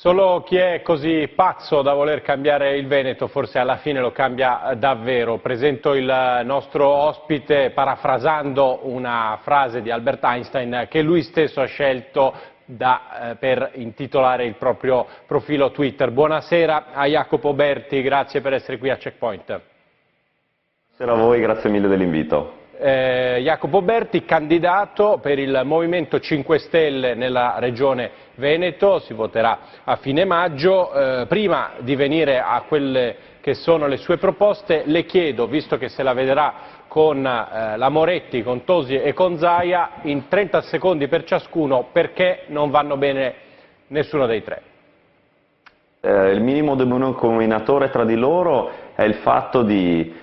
Solo chi è così pazzo da voler cambiare il Veneto forse alla fine lo cambia davvero. Presento il nostro ospite parafrasando una frase di Albert Einstein che lui stesso ha scelto per intitolare il proprio profilo Twitter. Buonasera a Jacopo Berti, grazie per essere qui a Checkpoint. Buonasera a voi, grazie mille dell'invito. Jacopo Berti, candidato per il Movimento 5 Stelle nella regione Veneto, si voterà a fine maggio. Prima di venire a quelle che sono le sue proposte, le chiedo, visto che se la vedrà con la Moretti, con Tosi e con Zaia, in 30 secondi per ciascuno, perché non vanno bene nessuno dei tre? Il minimo denominatore tra di loro è il fatto di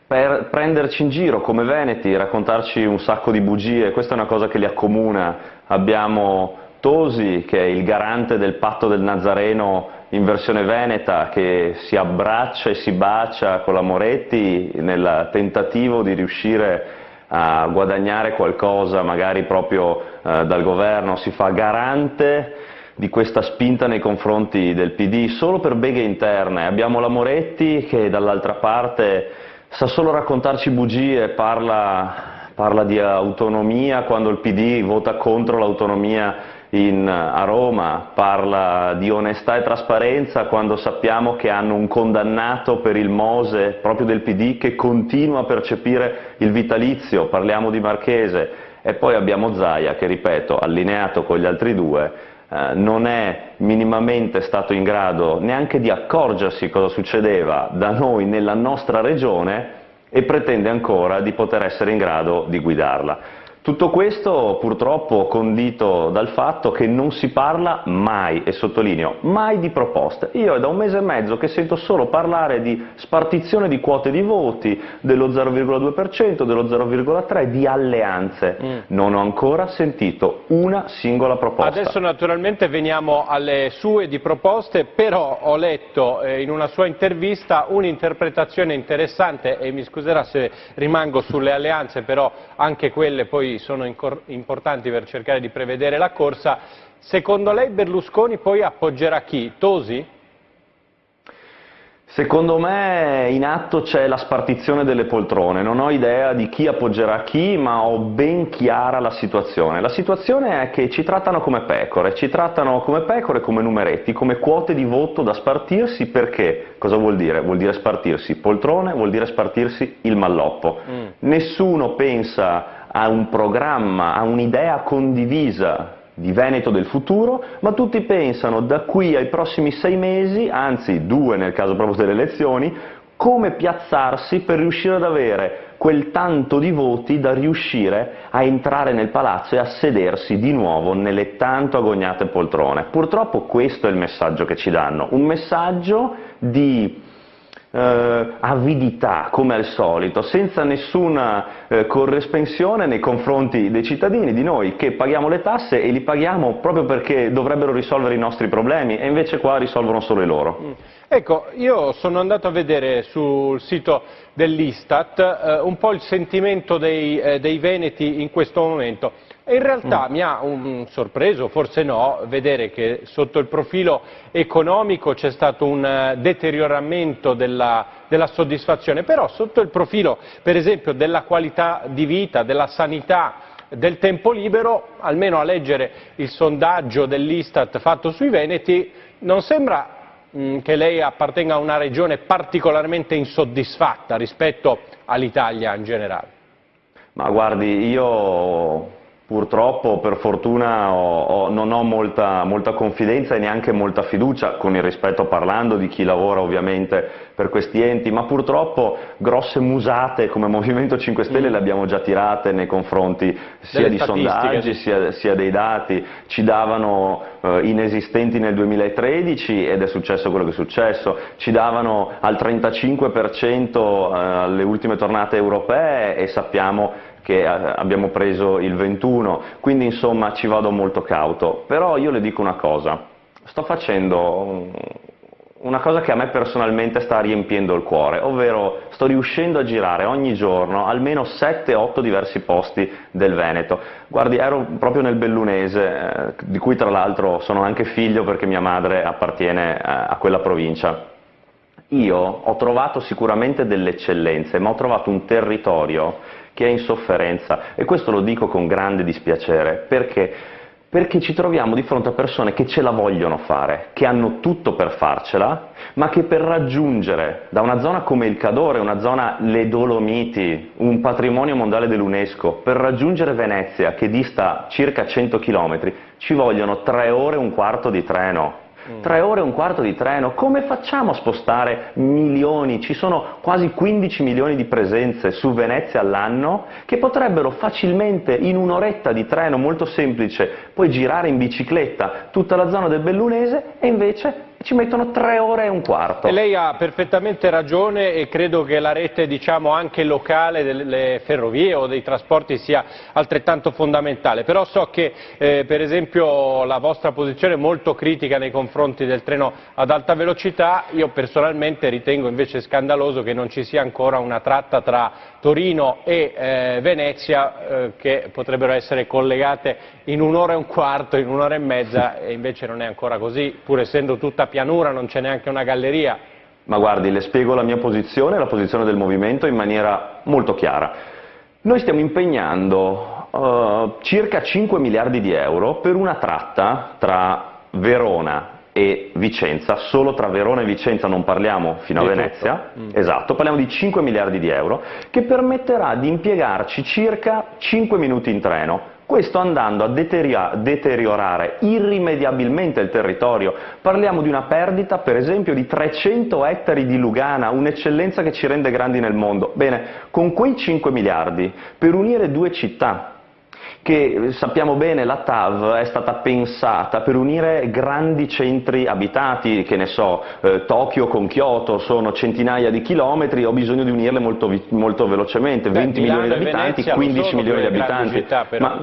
prenderci in giro come veneti, raccontarci un sacco di bugie. Questa è una cosa che li accomuna. Abbiamo Tosi, che è il garante del patto del Nazareno in versione veneta, che si abbraccia e si bacia con la Moretti nel tentativo di riuscire a guadagnare qualcosa magari proprio dal governo. Si fa garante di questa spinta nei confronti del PD solo per beghe interne. Abbiamo la Moretti che dall'altra parte sa solo raccontarci bugie, parla di autonomia quando il PD vota contro l'autonomia a Roma, parla di onestà e trasparenza quando sappiamo che hanno un condannato per il Mose proprio del PD che continua a percepire il vitalizio. Parliamo di Marchese. E poi abbiamo Zaia che, ripeto, allineato con gli altri due, non è minimamente stato in grado neanche di accorgersi cosa succedeva da noi nella nostra regione e pretende ancora di poter essere in grado di guidarla. Tutto questo purtroppo condito dal fatto che non si parla mai, e sottolineo, mai di proposte. Io è da un mese e mezzo che sento solo parlare di spartizione di quote di voti, dello 0,2%, dello 0,3%, di alleanze. Non ho ancora sentito una singola proposta. Adesso naturalmente veniamo alle sue di proposte, però ho letto in una sua intervista un'interpretazione interessante, e mi scuserà se rimango sulle alleanze, però anche quelle poi sono importanti per cercare di prevedere la corsa. Secondo lei Berlusconi poi appoggerà chi? Tosi? Secondo me in atto c'è la spartizione delle poltrone. Non ho idea di chi appoggerà chi, ma ho ben chiara la situazione. La situazione è che ci trattano come pecore, come numeretti, come quote di voto da spartirsi. Perché? Cosa vuol dire? Vuol dire spartirsi poltrone, vuol dire spartirsi il malloppo. Nessuno pensa a un programma, a un'idea condivisa di Veneto del futuro, ma tutti pensano da qui ai prossimi 6 mesi, anzi 2 nel caso proprio delle elezioni, come piazzarsi per riuscire ad avere quel tanto di voti da riuscire a entrare nel palazzo e a sedersi di nuovo nelle tanto agognate poltrone. Purtroppo questo è il messaggio che ci danno, un messaggio di avidità come al solito, senza nessuna corresponsione nei confronti dei cittadini, di noi che paghiamo le tasse e li paghiamo proprio perché dovrebbero risolvere i nostri problemi e invece qua risolvono solo i loro. Ecco, io sono andato a vedere sul sito dell'Istat un po' il sentimento dei veneti in questo momento. E in realtà mi ha sorpreso, forse no, vedere che sotto il profilo economico c'è stato un deterioramento della soddisfazione, però sotto il profilo, per esempio, della qualità di vita, della sanità, del tempo libero, almeno a leggere il sondaggio dell'Istat fatto sui veneti, non sembra che lei appartenga a una regione particolarmente insoddisfatta rispetto all'Italia in generale. Ma guardi, io purtroppo, per fortuna, non ho molta confidenza e neanche molta fiducia, con il rispetto parlando di chi lavora ovviamente per questi enti, ma purtroppo grosse musate come Movimento 5 Stelle le abbiamo già tirate nei confronti sia di sondaggi sia dei dati. Ci davano inesistenti nel 2013 ed è successo quello che è successo, ci davano al 35% alle ultime tornate europee e sappiamo che abbiamo preso il 21, quindi insomma ci vado molto cauto. Però io le dico una cosa, sto facendo una cosa che a me personalmente sta riempiendo il cuore, ovvero sto riuscendo a girare ogni giorno almeno 7-8 diversi posti del Veneto. Guardi, ero proprio nel Bellunese, di cui tra l'altro sono anche figlio perché mia madre appartiene a quella provincia. Io ho trovato sicuramente delle eccellenze, ma ho trovato un territorio che è in sofferenza, e questo lo dico con grande dispiacere, perché ci troviamo di fronte a persone che ce la vogliono fare, che hanno tutto per farcela, ma che per raggiungere da una zona come il Cadore, una zona, le Dolomiti, un patrimonio mondiale dell'UNESCO, per raggiungere Venezia, che dista circa 100 km, ci vogliono 3 ore e un quarto di treno. 3 ore e un quarto di treno, come facciamo a spostare milioni? Ci sono quasi 15 milioni di presenze su Venezia all'anno che potrebbero facilmente in un'oretta di treno molto semplice poi girare in bicicletta tutta la zona del Bellunese, e invece ci mettono 3 ore e un quarto. E lei ha perfettamente ragione, e credo che la rete, diciamo, anche locale delle ferrovie o dei trasporti sia altrettanto fondamentale, però so che per esempio la vostra posizione è molto critica nei confronti del treno ad alta velocità. Io personalmente ritengo invece scandaloso che non ci sia ancora una tratta tra Torino e Venezia che potrebbero essere collegate in 1 ora e un quarto, in 1 ora e mezza, e invece non è ancora così, pur essendo tutta pianura, non c'è neanche una galleria. Ma guardi, le spiego la mia posizione e la posizione del movimento in maniera molto chiara. Noi stiamo impegnando circa 5 miliardi di euro per una tratta tra Verona e Vicenza, solo tra Verona e Vicenza, non parliamo fino a Venezia, esatto, parliamo di 5 miliardi di euro, che permetterà di impiegarci circa 5 minuti in treno. Questo andando a deteriorare irrimediabilmente il territorio. Parliamo di una perdita, per esempio, di 300 ettari di Lugana, un'eccellenza che ci rende grandi nel mondo. Bene, con quei 5 miliardi, per unire 2 città, che sappiamo bene la TAV è stata pensata per unire grandi centri abitati, che ne so, Tokyo con Kyoto, sono centinaia di chilometri, ho bisogno di unirle molto velocemente, 20 milioni di abitanti, 15 milioni di abitanti, città, ma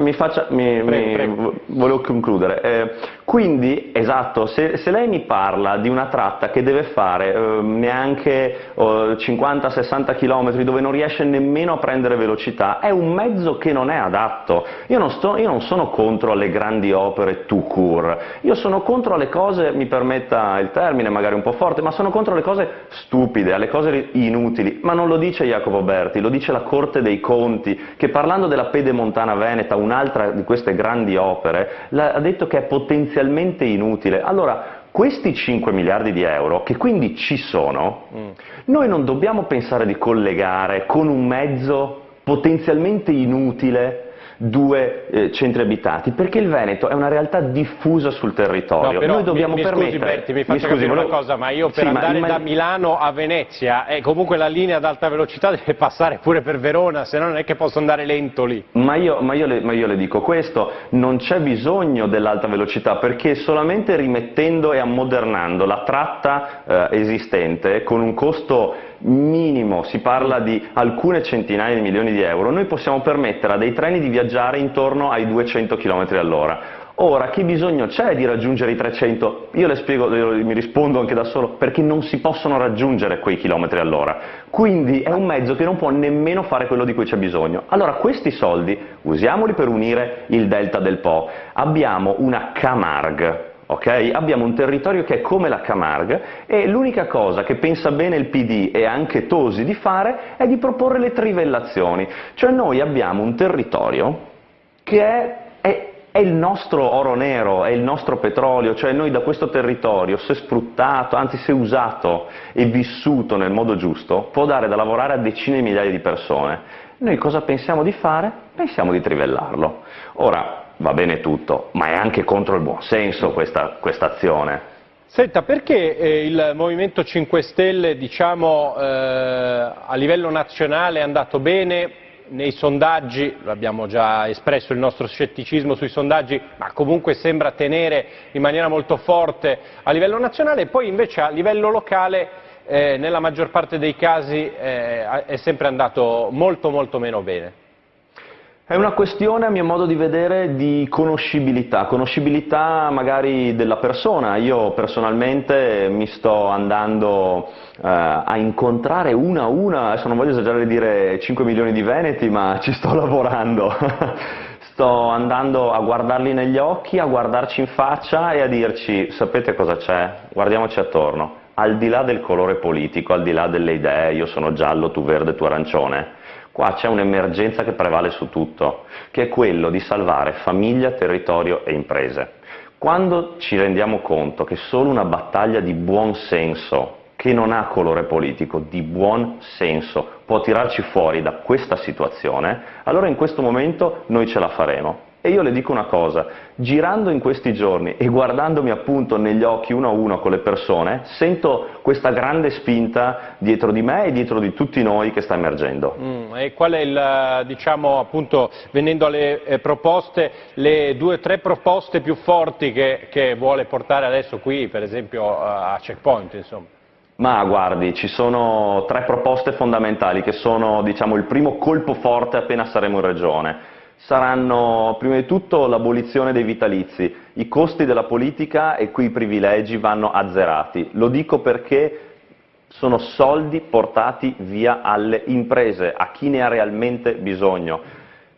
volevo concludere. Quindi, esatto, se lei mi parla di una tratta che deve fare neanche 50-60 km, dove non riesce nemmeno a prendere velocità, è un mezzo che non è adatto. Io non sono contro le grandi opere tout court, io sono contro le cose, mi permetta il termine magari un po' forte, ma sono contro le cose stupide, alle cose inutili, ma non lo dice Jacopo Berti, lo dice la Corte dei Conti, che parlando della Pedemontana Veneta, un'altra di queste grandi opere, ha detto che è potenzialmente inutile. Allora, questi 5 miliardi di euro, che quindi ci sono, noi non dobbiamo pensare di collegare con un mezzo potenzialmente inutile 2 centri abitati, perché il Veneto è una realtà diffusa sul territorio. No, però noi dobbiamo permettere... Scusi Berti, mi faccia capire una cosa, ma io per andare da Milano a Venezia, comunque la linea ad alta velocità deve passare pure per Verona, se no non è che posso andare lento lì. Ma io le dico questo, non c'è bisogno dell'alta velocità, perché solamente rimettendo e ammodernando la tratta esistente, con un costo minimo, si parla di alcune centinaia di milioni di euro, noi possiamo permettere a dei treni di viaggiare intorno ai 200 km all'ora. Ora, che bisogno c'è di raggiungere i 300? Io le spiego, mi rispondo anche da solo, perché non si possono raggiungere quei chilometri all'ora. Quindi è un mezzo che non può nemmeno fare quello di cui c'è bisogno. Allora questi soldi usiamoli per unire il delta del Po. Abbiamo una Camargue. Okay? Abbiamo un territorio che è come la Camargue, e l'unica cosa che pensa bene il PD e anche Tosi di fare è di proporre le trivellazioni. Cioè noi abbiamo un territorio che è il nostro oro nero, è il nostro petrolio, cioè noi da questo territorio, se sfruttato, anzi se usato e vissuto nel modo giusto, può dare da lavorare a decine di migliaia di persone. Noi cosa pensiamo di fare? Pensiamo di trivellarlo. Ora, va bene tutto, ma è anche contro il buonsenso questa azione. Senta, perché il Movimento 5 Stelle, diciamo, a livello nazionale è andato bene nei sondaggi, abbiamo già espresso il nostro scetticismo sui sondaggi, ma comunque sembra tenere in maniera molto forte a livello nazionale, e poi invece a livello locale nella maggior parte dei casi è sempre andato molto meno bene? È una questione, a mio modo di vedere, di conoscibilità magari della persona. Io personalmente mi sto andando a incontrare una a una, adesso non voglio esagerare e dire 5 milioni di veneti, ma ci sto lavorando. Sto andando a guardarli negli occhi, a guardarci in faccia e a dirci: sapete cosa c'è? Guardiamoci attorno. Al di là del colore politico, al di là delle idee, io sono giallo, tu verde, tu arancione, qua c'è un'emergenza che prevale su tutto, che è quello di salvare famiglia, territorio e imprese. Quando ci rendiamo conto che solo una battaglia di buon senso, che non ha colore politico, di buon senso, può tirarci fuori da questa situazione, allora in questo momento noi ce la faremo. E io le dico una cosa, girando in questi giorni e guardandomi appunto negli occhi uno a uno con le persone, sento questa grande spinta dietro di me e dietro di tutti noi che sta emergendo. E qual è diciamo appunto, venendo alle proposte, le 2 o 3 proposte più forti che vuole portare adesso qui, per esempio a Checkpoint, insomma? Ma guardi, ci sono 3 proposte fondamentali che sono, diciamo, il primo colpo forte appena saremo in regione. Saranno prima di tutto l'abolizione dei vitalizi, i costi della politica e qui i privilegi vanno azzerati. Lo dico perché sono soldi portati via alle imprese, a chi ne ha realmente bisogno.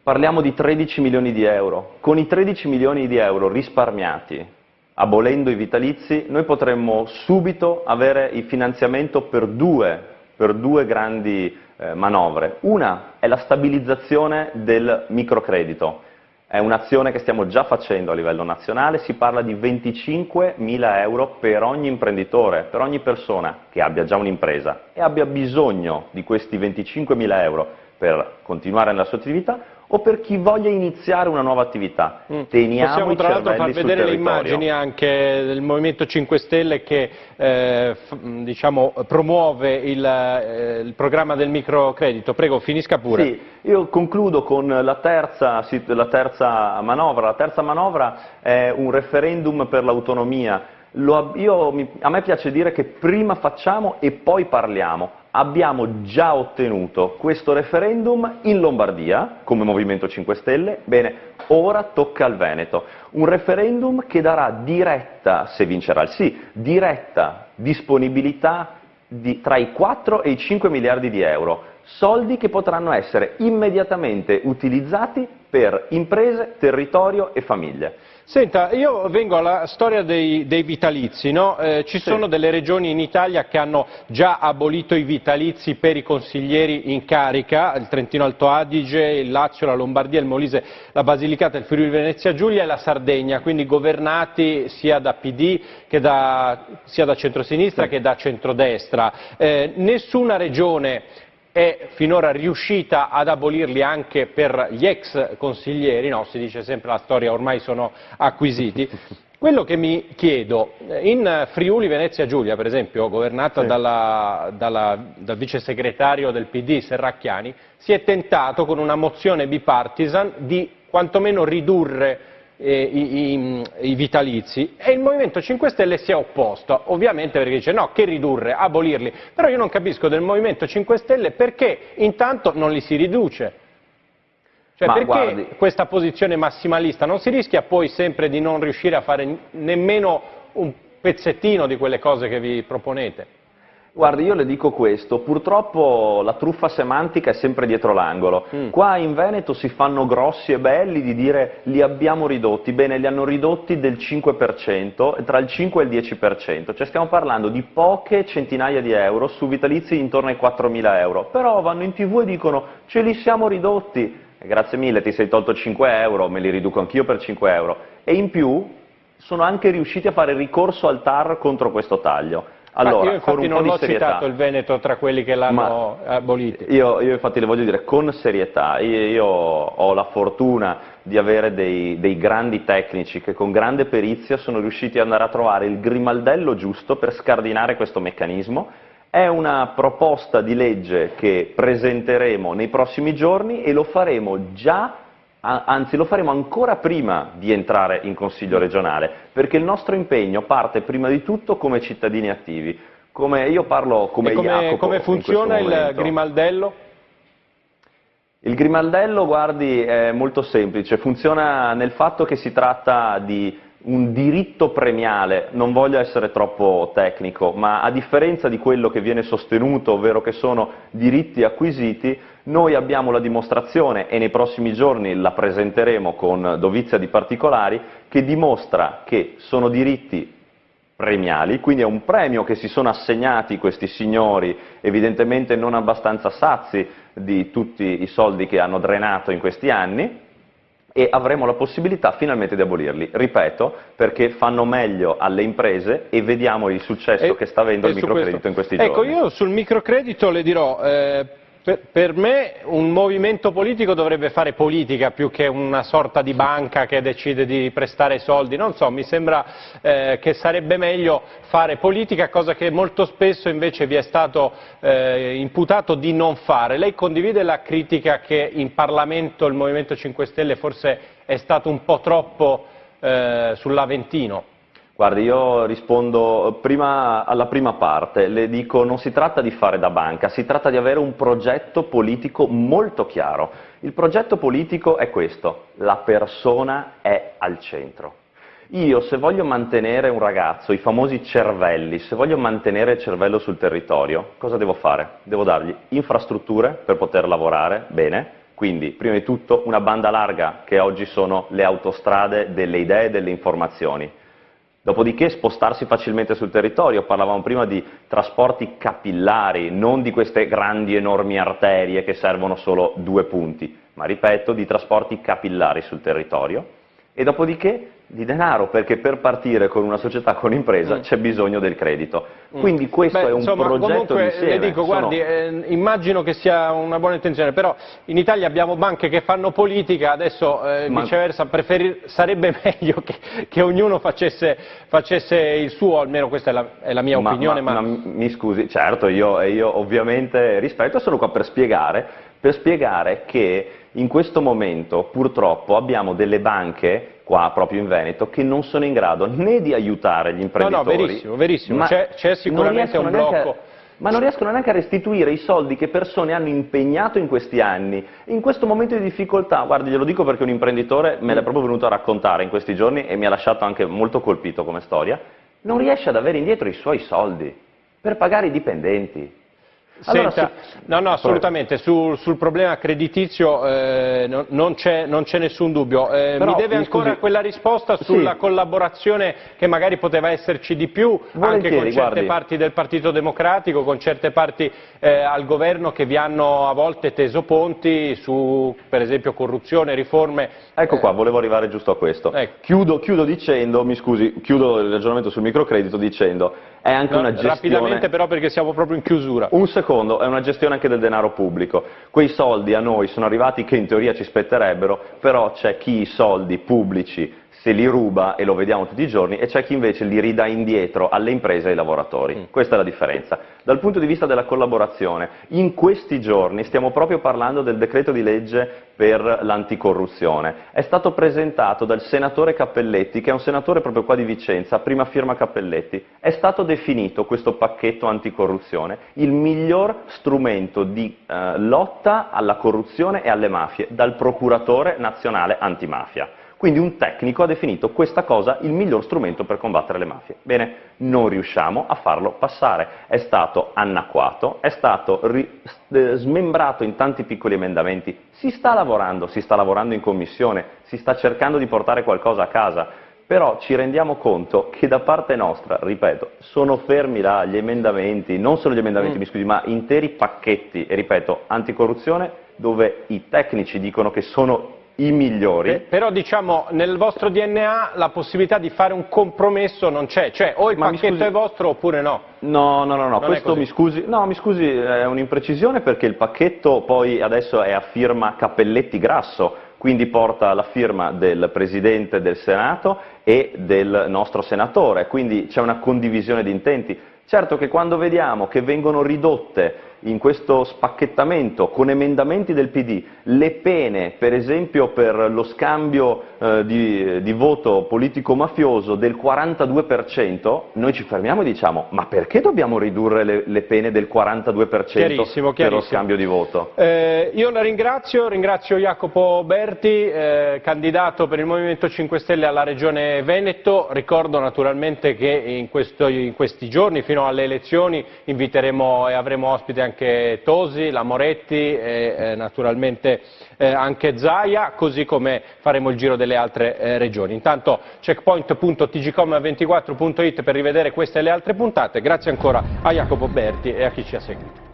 Parliamo di 13 milioni di euro. Con i 13 milioni di euro risparmiati, abolendo i vitalizi, noi potremmo subito avere il finanziamento per due grandi manovre. Una è la stabilizzazione del microcredito, è un'azione che stiamo già facendo a livello nazionale, si parla di 25.000 euro per ogni imprenditore, per ogni persona che abbia già un'impresa e abbia bisogno di questi 25.000 euro per continuare nella sua attività o per chi voglia iniziare una nuova attività. Teniamo Possiamo tra l'altro far vedere le territorio. immagini anche del Movimento 5 Stelle che diciamo, promuove il programma del microcredito. Prego, finisca pure. Sì, io concludo con la terza manovra. La terza manovra è un referendum per l'autonomia. A me piace dire che prima facciamo e poi parliamo. Abbiamo già ottenuto questo referendum in Lombardia, come Movimento 5 Stelle, bene, ora tocca al Veneto. Un referendum che darà diretta, se vincerà il sì, diretta disponibilità tra i 4 e i 5 miliardi di euro, soldi che potranno essere immediatamente utilizzati per imprese, territorio e famiglie. Senta, io vengo alla storia dei vitalizi, no? Ci sono delle regioni in Italia che hanno già abolito i vitalizi per i consiglieri in carica, il Trentino Alto Adige, il Lazio, la Lombardia, il Molise, la Basilicata, il Friuli Venezia Giulia e la Sardegna, quindi governati sia da PD sia da centrosinistra che da centrodestra. Nessuna regione è finora riuscita ad abolirli anche per gli ex consiglieri, no? Si dice sempre la storia, ormai sono acquisiti. Quello che mi chiedo, in Friuli Venezia Giulia per esempio, governata dal vice segretario del PD Serracchiani, si è tentato con una mozione bipartisan di quantomeno ridurre i vitalizi e il Movimento 5 Stelle si è opposto, ovviamente perché dice no, che ridurre, abolirli, però io non capisco del Movimento 5 Stelle perché intanto non li si riduce, cioè perché guardi, questa posizione massimalista, non si rischia poi sempre di non riuscire a fare nemmeno un pezzettino di quelle cose che vi proponete? Guardi, io le dico questo, purtroppo la truffa semantica è sempre dietro l'angolo. Qua in Veneto si fanno grossi e belli di dire li abbiamo ridotti, bene, li hanno ridotti del 5%, tra il 5 e il 10%, cioè stiamo parlando di poche centinaia di euro su vitalizi intorno ai 4.000 euro, però vanno in TV e dicono ce li siamo ridotti, grazie mille, ti sei tolto 5 euro, me li riduco anch'io per 5 euro, e in più sono anche riusciti a fare ricorso al TAR contro questo taglio. Allora, io infatti non l'ho citato il Veneto tra quelli che l'hanno abolito. Io infatti le voglio dire con serietà, io ho la fortuna di avere dei grandi tecnici che con grande perizia sono riusciti ad andare a trovare il grimaldello giusto per scardinare questo meccanismo. È una proposta di legge che presenteremo nei prossimi giorni e lo faremo già, anzi lo faremo ancora prima di entrare in Consiglio regionale, perché il nostro impegno parte prima di tutto come cittadini attivi. Io parlo come Jacopo. Come funziona il grimaldello? Il grimaldello, guardi, è molto semplice, funziona nel fatto che si tratta di un diritto premiale, non voglio essere troppo tecnico, ma a differenza di quello che viene sostenuto, ovvero che sono diritti acquisiti, noi abbiamo la dimostrazione, e nei prossimi giorni la presenteremo con dovizia di particolari, che dimostra che sono diritti premiali, quindi è un premio che si sono assegnati questi signori, evidentemente non abbastanza sazi di tutti i soldi che hanno drenato in questi anni, e avremo la possibilità finalmente di abolirli, ripeto, perché fanno meglio alle imprese e vediamo il successo che sta avendo il microcredito in questi giorni. Ecco, io sul microcredito le dirò, per me un movimento politico dovrebbe fare politica più che una sorta di banca che decide di prestare soldi, non so, mi sembra che sarebbe meglio fare politica, cosa che molto spesso invece vi è stato imputato di non fare. Lei condivide la critica che in Parlamento il Movimento 5 Stelle forse è stato un po' troppo sull'Aventino? Guardi, io rispondo prima alla prima parte, le dico non si tratta di fare da banca, si tratta di avere un progetto politico molto chiaro. Il progetto politico è questo, la persona è al centro. Io se voglio mantenere un ragazzo, i famosi cervelli, se voglio mantenere il cervello sul territorio, cosa devo fare? Devo dargli infrastrutture per poter lavorare bene, quindi prima di tutto una banda larga che oggi sono le autostrade delle idee e delle informazioni. Dopodiché spostarsi facilmente sul territorio, parlavamo prima di trasporti capillari, non di queste grandi enormi arterie che servono solo 2 punti, ma ripeto, di trasporti capillari sul territorio, e dopodiché di denaro, perché per partire con una società, con un'impresa, c'è bisogno del credito. Quindi questo è un progetto comunque, d'insieme. le dico, guardi, immagino che sia una buona intenzione, però in Italia abbiamo banche che fanno politica, adesso viceversa sarebbe meglio che ognuno facesse il suo, almeno questa è la mia opinione. Ma mi scusi, certo, io ovviamente rispetto, sono qua per spiegare che in questo momento purtroppo abbiamo delle banche qua proprio in Veneto che non sono in grado né di aiutare gli imprenditori. No, verissimo, c'è sicuramente un blocco. Ma non riescono neanche a restituire i soldi che persone hanno impegnato in questi anni. In questo momento di difficoltà, guardi, glielo dico perché un imprenditore me l'è proprio venuto a raccontare in questi giorni e mi ha lasciato anche molto colpito come storia, non riesce ad avere indietro i suoi soldi per pagare i dipendenti. Allora, senta, no, assolutamente, sul problema creditizio non c'è nessun dubbio, mi deve ancora quella risposta sulla collaborazione che magari poteva esserci di più, anche con certe parti del Partito Democratico, con certe parti al governo che vi hanno a volte teso ponti su, per esempio, corruzione, riforme. Ecco qua, volevo arrivare giusto a questo. Chiudo dicendo, mi scusi, chiudo il ragionamento sul microcredito dicendo, è anche una gestione... Rapidamente però perché siamo proprio in chiusura. Un secondo, è una gestione anche del denaro pubblico. Quei soldi a noi sono arrivati che in teoria ci spetterebbero, però c'è chi i soldi pubblici se li ruba, e lo vediamo tutti i giorni, e c'è chi invece li ridà indietro alle imprese e ai lavoratori. Questa è la differenza. Dal punto di vista della collaborazione, in questi giorni stiamo proprio parlando del decreto di legge per l'anticorruzione. È stato presentato dal senatore Cappelletti, che è un senatore proprio qua di Vicenza, prima firma Cappelletti. È stato definito questo pacchetto anticorruzione il miglior strumento di lotta alla corruzione e alle mafie, dal procuratore nazionale antimafia. Quindi un tecnico ha definito questa cosa il miglior strumento per combattere le mafie. Bene, non riusciamo a farlo passare. È stato annacquato, è stato smembrato in tanti piccoli emendamenti. Si sta lavorando in commissione, si sta cercando di portare qualcosa a casa. Però ci rendiamo conto che da parte nostra, ripeto, sono fermi là gli emendamenti, non solo gli emendamenti, mi scusi, ma interi pacchetti, e ripeto, anticorruzione, dove i tecnici dicono che sono i migliori. Però diciamo nel vostro DNA la possibilità di fare un compromesso non c'è, cioè o il pacchetto è vostro oppure no. No, questo mi scusi, è un'imprecisione perché il pacchetto poi adesso è a firma Cappelletti Grasso, quindi porta la firma del Presidente del Senato e del nostro Senatore, quindi c'è una condivisione di intenti. Certo che quando vediamo che vengono ridotte in questo spacchettamento con emendamenti del PD le pene, per esempio per lo scambio di voto politico-mafioso del 42%, noi ci fermiamo e diciamo ma perché dobbiamo ridurre le pene del 42% per lo scambio di voto? Io la ringrazio Jacopo Berti, candidato per il Movimento 5 Stelle alla Regione Veneto. Ricordo naturalmente che in questi giorni fino alle elezioni inviteremo e avremo ospite anche Tosi, la Moretti e naturalmente anche Zaia, così come faremo il giro delle altre regioni. Intanto checkpoint.tgcom24.it per rivedere queste e le altre puntate. Grazie ancora a Jacopo Berti e a chi ci ha seguito.